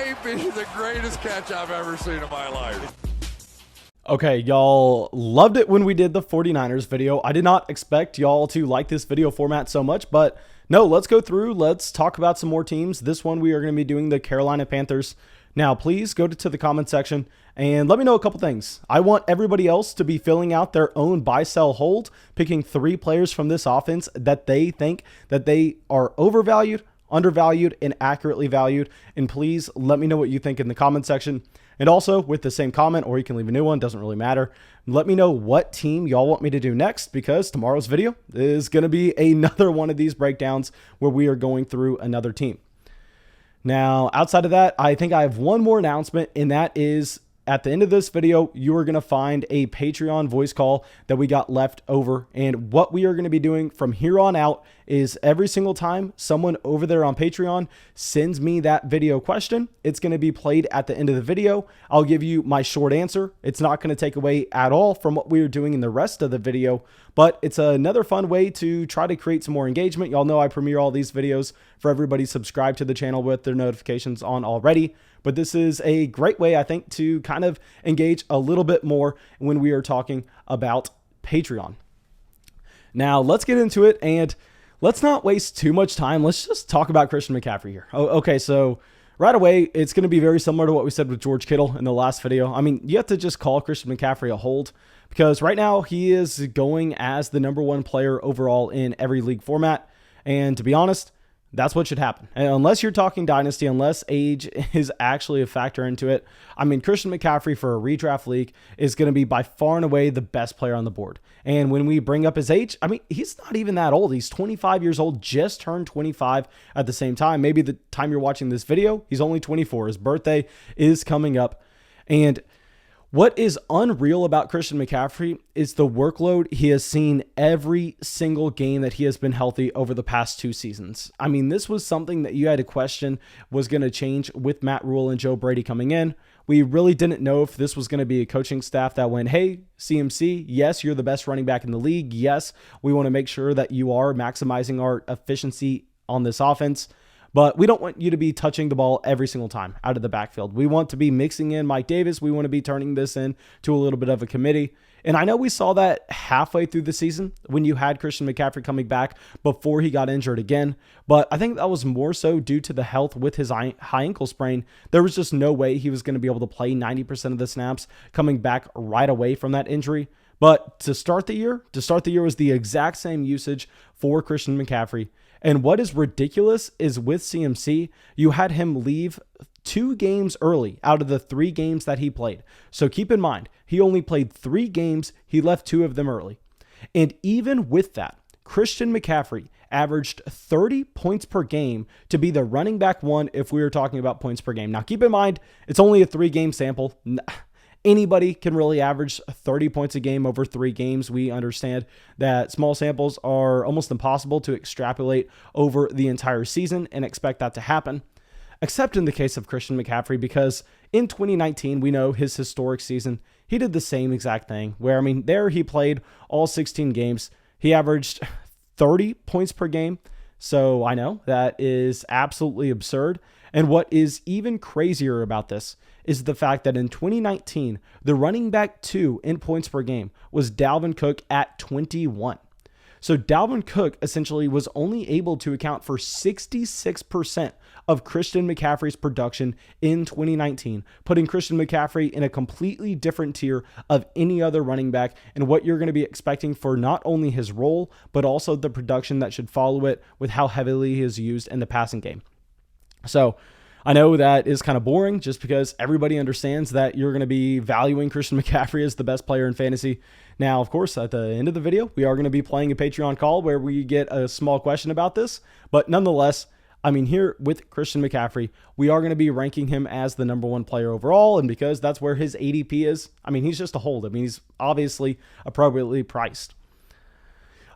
may be the greatest catch I've ever seen in my life. Okay, y'all loved it when we did the 49ers video. I did not expect y'all to like this video format so much, but no, let's go through. Let's talk about some more teams. This one, we are going to be doing the Carolina Panthers. Now, please go to the comment section and let me know a couple things. I want everybody else to be filling out their own buy, sell, hold, picking 3 players from this offense that they think that they are overvalued, undervalued, and accurately valued. And please let me know what you think in the comment section. And also with the same comment, or you can leave a new one, doesn't really matter. Let me know what team y'all want me to do next, because tomorrow's video is going to be another one of these breakdowns where we are going through another team. Now, outside of that, I think I have one more announcement, and that is at the end of this video, you are going to find a Patreon voice call that we got left over. And what we are going to be doing from here on out is every single time someone over there on Patreon sends me that video question, it's going to be played at the end of the video. I'll give you my short answer. It's not going to take away at all from what we are doing in the rest of the video, but it's another fun way to try to create some more engagement. Y'all know I premiere all these videos for everybody subscribed to the channel with their notifications on already. But this is a great way, I think, to kind of engage a little bit more when we are talking about Patreon. Now, let's get into it, and let's not waste too much time. Let's just talk about Christian McCaffrey here. Okay, so right away, it's going to be very similar to what we said with George Kittle in the last video. I mean, you have to just call Christian McCaffrey a hold, because right now he is going as the #1 player overall in every league format. And to be honest, that's what should happen. And unless you're talking dynasty, unless age is actually a factor into it, I mean, Christian McCaffrey for a redraft league is going to be by far and away the best player on the board. And when we bring up his age, I mean, he's not even that old. He's 25 years old, just turned 25 at the same time. Maybe the time you're watching this video, he's only 24. His birthday is coming up. And what is unreal about Christian McCaffrey is the workload he has seen every single game that he has been healthy over the past 2 seasons. I mean, this was something that you had to question was going to change with Matt Rule and Joe Brady coming in. We really didn't know if this was going to be a coaching staff that went, hey, CMC, yes, you're the best running back in the league. Yes, we want to make sure that you are maximizing our efficiency on this offense. But we don't want you to be touching the ball every single time out of the backfield. We want to be mixing in Mike Davis. We want to be turning this into a little bit of a committee. And I know we saw that halfway through the season when you had Christian McCaffrey coming back before he got injured again. But I think that was more so due to the health with his high ankle sprain. There was just no way he was going to be able to play 90% of the snaps coming back right away from that injury. But to start the year was the exact same usage for Christian McCaffrey. And what is ridiculous is with CMC, you had him leave 2 games early out of the 3 games that he played. So keep in mind, he only played 3 games. He left 2 of them early. And even with that, Christian McCaffrey averaged 30 points per game to be the running back 1 if we were talking about points per game. Now, keep in mind, it's only a 3-game sample. Anybody can really average 30 points a game over 3 games. We understand that small samples are almost impossible to extrapolate over the entire season and expect that to happen, except in the case of Christian McCaffrey, because in 2019, we know his historic season, he did the same exact thing where, I mean, there he played all 16 games. He averaged 30 points per game. So I know that is absolutely absurd. And what is even crazier about this is the fact that in 2019, the running back 2 in points per game was Dalvin Cook at 21. So Dalvin Cook essentially was only able to account for 66% of Christian McCaffrey's production in 2019, putting Christian McCaffrey in a completely different tier of any other running back and what you're going to be expecting for not only his role, but also the production that should follow it with how heavily he is used in the passing game. So I know that is kind of boring just because everybody understands that you're going to be valuing Christian McCaffrey as the best player in fantasy. Now, of course, at the end of the video, we are going to be playing a Patreon call where we get a small question about this. But nonetheless, I mean, here with Christian McCaffrey, we are going to be ranking him as the #1 player overall. And because that's where his ADP is, I mean, he's just a hold. I mean, he's obviously appropriately priced.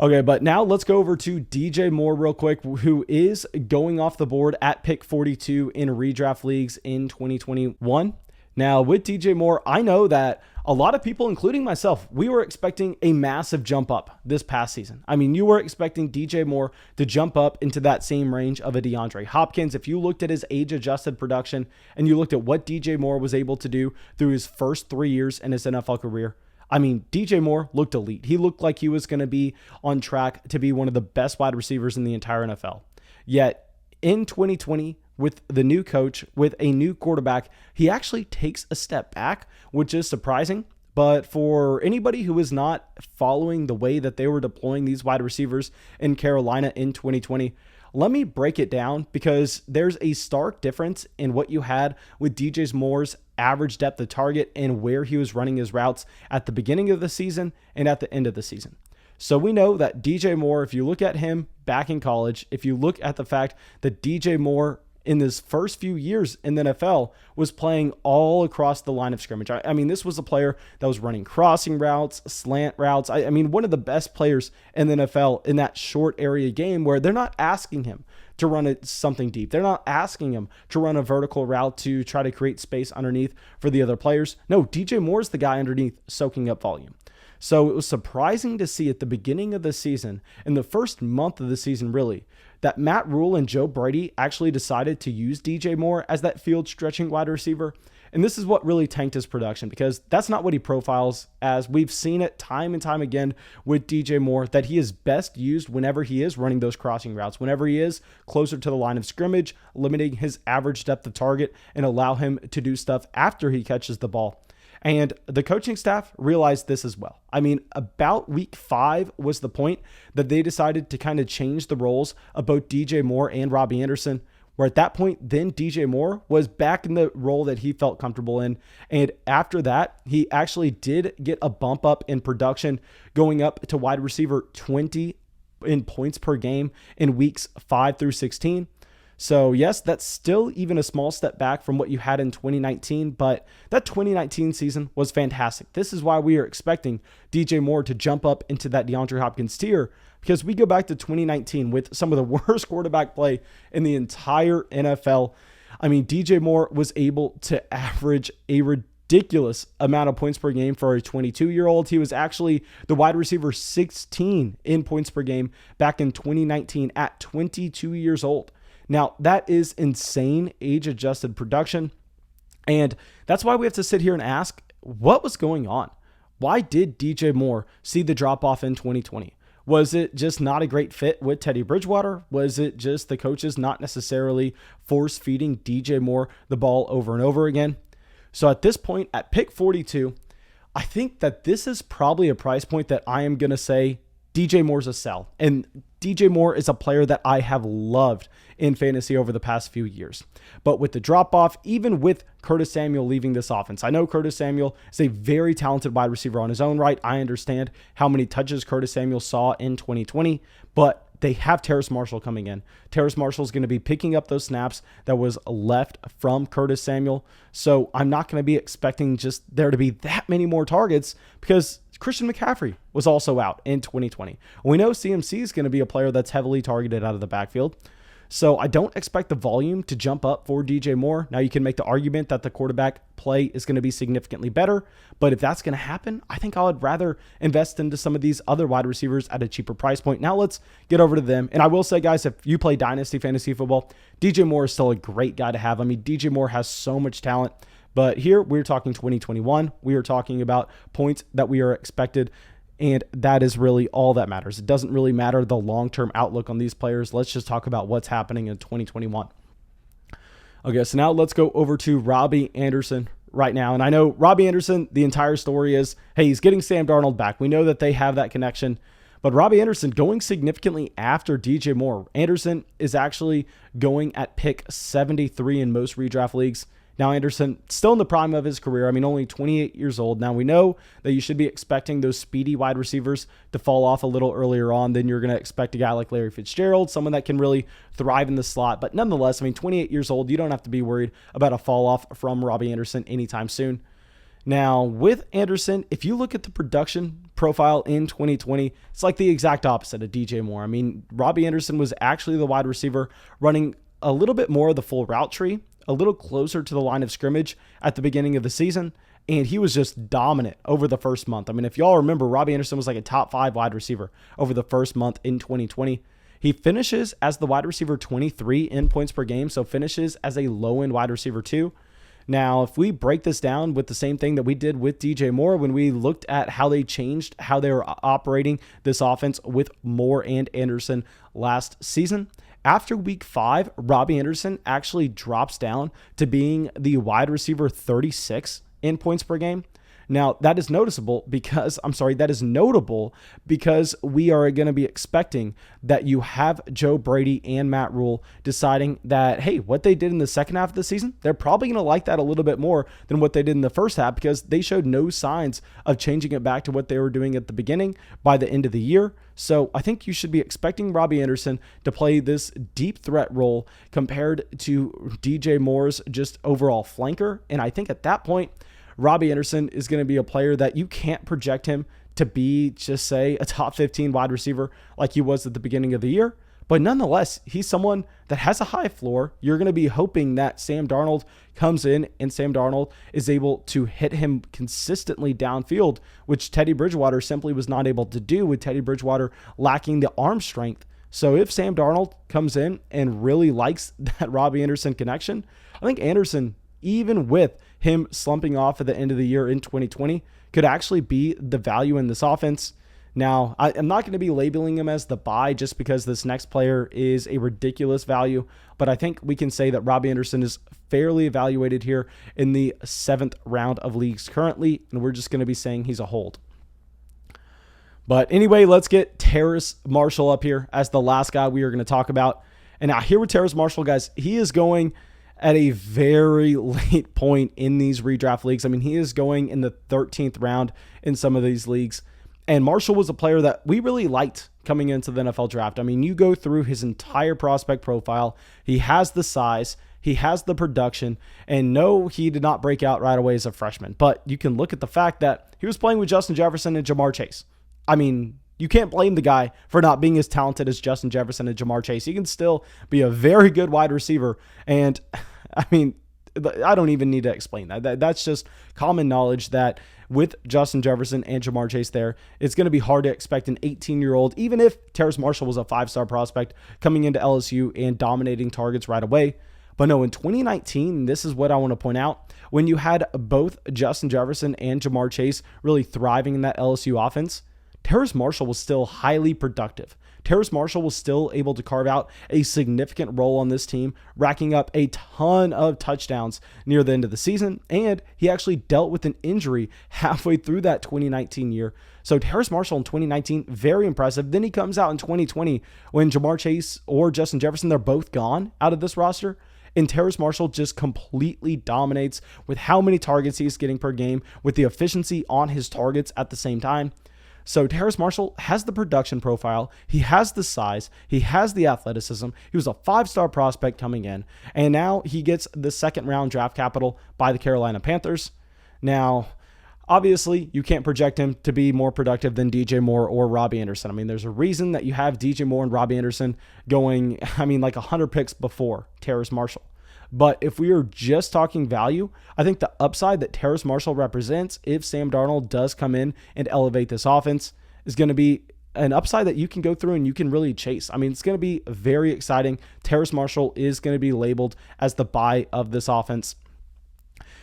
Okay, but now let's go over to DJ Moore real quick, who is going off the board at pick 42 in redraft leagues in 2021. Now, with DJ Moore, I know that a lot of people, including myself, we were expecting a massive jump up this past season. I mean, you were expecting DJ Moore to jump up into that same range of a DeAndre Hopkins. If you looked at his age-adjusted production and you looked at what DJ Moore was able to do through his first 3 years in his NFL career, I mean, DJ Moore looked elite. He looked like he was going to be on track to be one of the best wide receivers in the entire NFL. Yet, in 2020, with the new coach, with a new quarterback, he actually takes a step back, which is surprising. But for anybody who is not following the way that they were deploying these wide receivers in Carolina in 2020, let me break it down, because there's a stark difference in what you had with DJ Moore's average depth of target and where he was running his routes at the beginning of the season and at the end of the season. So we know that DJ Moore, if you look at him back in college, if you look at the fact that DJ Moore in his first few years in the NFL was playing all across the line of scrimmage. I mean, this was a player that was running crossing routes, slant routes. I mean, one of the best players in the NFL in that short area game where they're not asking him to run something deep. They're not asking him to run a vertical route to try to create space underneath for the other players. No, DJ Moore's the guy underneath soaking up volume. So it was surprising to see at the beginning of the season, in the first month of the season really, that Matt Rule and Joe Brady actually decided to use DJ Moore as that field stretching wide receiver. And this is what really tanked his production, because that's not what he profiles as. We've seen it time and time again with DJ Moore, that he is best used whenever he is running those crossing routes, whenever he is closer to the line of scrimmage, limiting his average depth of target and allow him to do stuff after he catches the ball. And the coaching staff realized this as well. I mean, about week 5 was the point that they decided to kind of change the roles of both DJ Moore and Robby Anderson, where at that point, then DJ Moore was back in the role that he felt comfortable in. And after that, he actually did get a bump up in production, going up to wide receiver 20 in points per game in weeks 5 through 16. So yes, that's still even a small step back from what you had in 2019, but that 2019 season was fantastic. This is why we are expecting DJ Moore to jump up into that DeAndre Hopkins tier, because we go back to 2019 with some of the worst quarterback play in the entire NFL. I mean, DJ Moore was able to average a ridiculous amount of points per game for a 22-year-old. He was actually the wide receiver 16 in points per game back in 2019 at 22 years old. Now, that is insane age-adjusted production, and that's why we have to sit here and ask, what was going on? Why did DJ Moore see the drop-off in 2020? Was it just not a great fit with Teddy Bridgewater? Was it just the coaches not necessarily force-feeding DJ Moore the ball over and over again? So at this point, at pick 42, I think that this is probably a price point that I am going to say DJ Moore's a sell. And DJ Moore is a player that I have loved in fantasy over the past few years. But with the drop-off, even with Curtis Samuel leaving this offense, I know Curtis Samuel is a very talented wide receiver on his own right. I understand how many touches Curtis Samuel saw in 2020, but they have Terrace Marshall coming in. Terrace Marshall is going to be picking up those snaps that was left from Curtis Samuel. So I'm not going to be expecting just there to be that many more targets, because Christian McCaffrey was also out in 2020. We know CMC is going to be a player that's heavily targeted out of the backfield. So I don't expect the volume to jump up for DJ Moore. Now you can make the argument that the quarterback play is going to be significantly better, but if that's going to happen, I think I would rather invest into some of these other wide receivers at a cheaper price point. Now let's get over to them. And I will say, guys, if you play Dynasty Fantasy Football, DJ Moore is still a great guy to have. I mean, DJ Moore has so much talent. But here we're talking 2021. We are talking about points that we are expected, and that is really all that matters. It doesn't really matter the long-term outlook on these players. Let's just talk about what's happening in 2021. Okay, so now let's go over to Robby Anderson right now. And I know Robby Anderson, the entire story is, hey, he's getting Sam Darnold back. We know that they have that connection. But Robby Anderson going significantly after DJ Moore. Anderson is actually going at pick 73 in most redraft leagues. Now, Anderson, still in the prime of his career. I mean, only 28 years old. Now, we know that you should be expecting those speedy wide receivers to fall off a little earlier on than you're going to expect a guy like Larry Fitzgerald, someone that can really thrive in the slot. But nonetheless, I mean, 28 years old, you don't have to be worried about a fall off from Robby Anderson anytime soon. Now, with Anderson, if you look at the production profile in 2020, it's like the exact opposite of DJ Moore. I mean, Robby Anderson was actually the wide receiver running a little bit more of the full route tree a little closer to the line of scrimmage at the beginning of the season, and he was just dominant over the first month. I mean, if y'all remember, Robby Anderson was like a top 5 wide receiver over the first month in 2020. He finishes as the wide receiver 23 in points per game, so finishes as a low-end wide receiver 2. Now, if we break this down with the same thing that we did with DJ Moore when we looked at how they changed, how they were operating this offense with Moore and Anderson last season, after week 5, Robby Anderson actually drops down to being the wide receiver 36 in points per game. Now, that is notable because we are going to be expecting that you have Joe Brady and Matt Rule deciding that, hey, what they did in the second half of the season, they're probably going to like that a little bit more than what they did in the first half, because they showed no signs of changing it back to what they were doing at the beginning by the end of the year. So I think you should be expecting Robby Anderson to play this deep threat role compared to DJ Moore's just overall flanker. And I think at that point, Robby Anderson is going to be a player that you can't project him to be, just say, a top 15 wide receiver like he was at the beginning of the year. But nonetheless, he's someone that has a high floor. You're going to be hoping that Sam Darnold comes in and Sam Darnold is able to hit him consistently downfield, which Teddy Bridgewater simply was not able to do, with Teddy Bridgewater lacking the arm strength. So if Sam Darnold comes in and really likes that Robby Anderson connection, I think Anderson, even with him slumping off at the end of the year in 2020, could actually be the value in this offense. Now, I'm not going to be labeling him as the buy just because this next player is a ridiculous value, but I think we can say that Robby Anderson is fairly evaluated here in the 7th round of leagues currently, and we're just going to be saying he's a hold. But anyway, let's get Terrace Marshall up here as the last guy we are going to talk about. And now here with Terrace Marshall, guys, he is going at a very late point in these redraft leagues. I mean, he is going in the 13th round in some of these leagues. And Marshall was a player that we really liked coming into the NFL draft. I mean, you go through his entire prospect profile. He has the size, he has the production, and no, he did not break out right away as a freshman. But you can look at the fact that he was playing with Justin Jefferson and Jamar Chase. I mean, you can't blame the guy for not being as talented as Justin Jefferson and Jamar Chase. He can still be a very good wide receiver. And I mean, I don't even need to explain that. That's just common knowledge that with Justin Jefferson and Jamar Chase there, it's going to be hard to expect an 18-year-old, even if Terrace Marshall was a 5-star prospect, coming into LSU and dominating targets right away. But no, in 2019, this is what I want to point out. When you had both Justin Jefferson and Jamar Chase really thriving in that LSU offense, Terrace Marshall was still highly productive. Terrace Marshall was still able to carve out a significant role on this team, racking up a ton of touchdowns near the end of the season, and he actually dealt with an injury halfway through that 2019 year. So Terrace Marshall in 2019, very impressive. Then he comes out in 2020 when Jamar Chase or Justin Jefferson, they're both gone out of this roster. And Terrace Marshall just completely dominates with how many targets he's getting per game, with the efficiency on his targets at the same time. So Terrace Marshall has the production profile, he has the size, he has the athleticism. He was a 5-star prospect coming in, and now he gets the 2nd round draft capital by the Carolina Panthers. Now, obviously, you can't project him to be more productive than DJ Moore or Robby Anderson. I mean, there's a reason that you have DJ Moore and Robby Anderson going, like 100 picks before Terrace Marshall. But if we are just talking value, I think the upside that Terrace Marshall represents, if Sam Darnold does come in and elevate this offense, is going to be an upside that you can go through and you can really chase. I mean, it's going to be very exciting. Terrace Marshall is going to be labeled as the buy of this offense.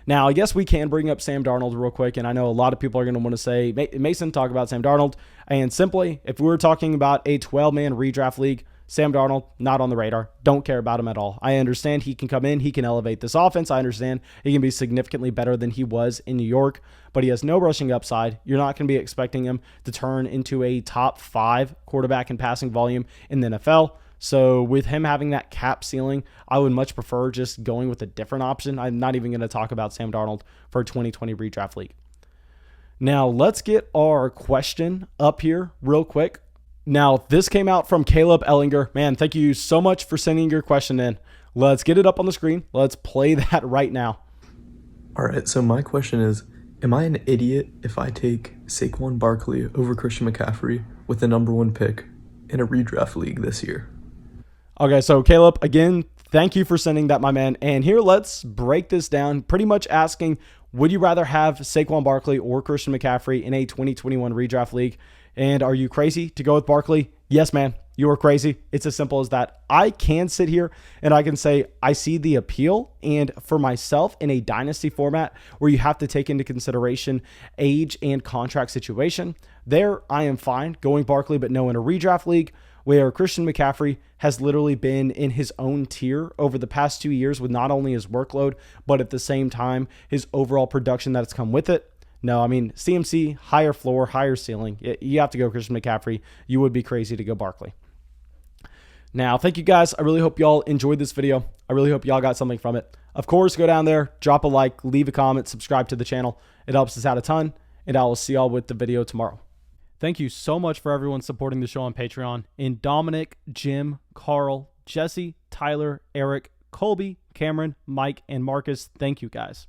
Now, I guess we can bring up Sam Darnold real quick, and I know a lot of people are going to want to say, Mason, talk about Sam Darnold. And simply, if we were talking about a 12-man redraft league, Sam Darnold, not on the radar. Don't care about him at all. I understand he can come in, he can elevate this offense. I understand he can be significantly better than he was in New York, but he has no rushing upside. You're not going to be expecting him to turn into a top 5 quarterback in passing volume in the NFL. So with him having that cap ceiling, I would much prefer just going with a different option. I'm not even going to talk about Sam Darnold for a 2020 redraft league. Now, let's get our question up here real quick. Now, this came out from Caleb Ellinger. Man, thank you so much for sending your question in. Let's get it up on the screen. Let's play that right now. All right, so my question is, am I an idiot if I take Saquon Barkley over Christian McCaffrey with the #1 pick in a redraft league this year? Okay, so Caleb, again, Thank you for sending that, my man. And here, let's break this down. Pretty much asking, would you rather have Saquon Barkley or Christian McCaffrey in a 2021 redraft league? And are you crazy to go with Barkley? Yes, man, you are crazy. It's as simple as that. I can sit here and I can say I see the appeal. And for myself, in a dynasty format where you have to take into consideration age and contract situation, there I am fine going Barkley, but no, in a redraft league where Christian McCaffrey has literally been in his own tier over the past 2 years with not only his workload, but at the same time, his overall production that has come with it. No, I mean, CMC, higher floor, higher ceiling. You have to go Christian McCaffrey. You would be crazy to go Barkley. Now, thank you guys. I really hope y'all enjoyed this video. I really hope y'all got something from it. Of course, go down there, drop a like, leave a comment, subscribe to the channel. It helps us out a ton, and I will see y'all with the video tomorrow. Thank you so much for everyone supporting the show on Patreon. And Dominic, Jim, Carl, Jesse, Tyler, Eric, Colby, Cameron, Mike, and Marcus, thank you guys.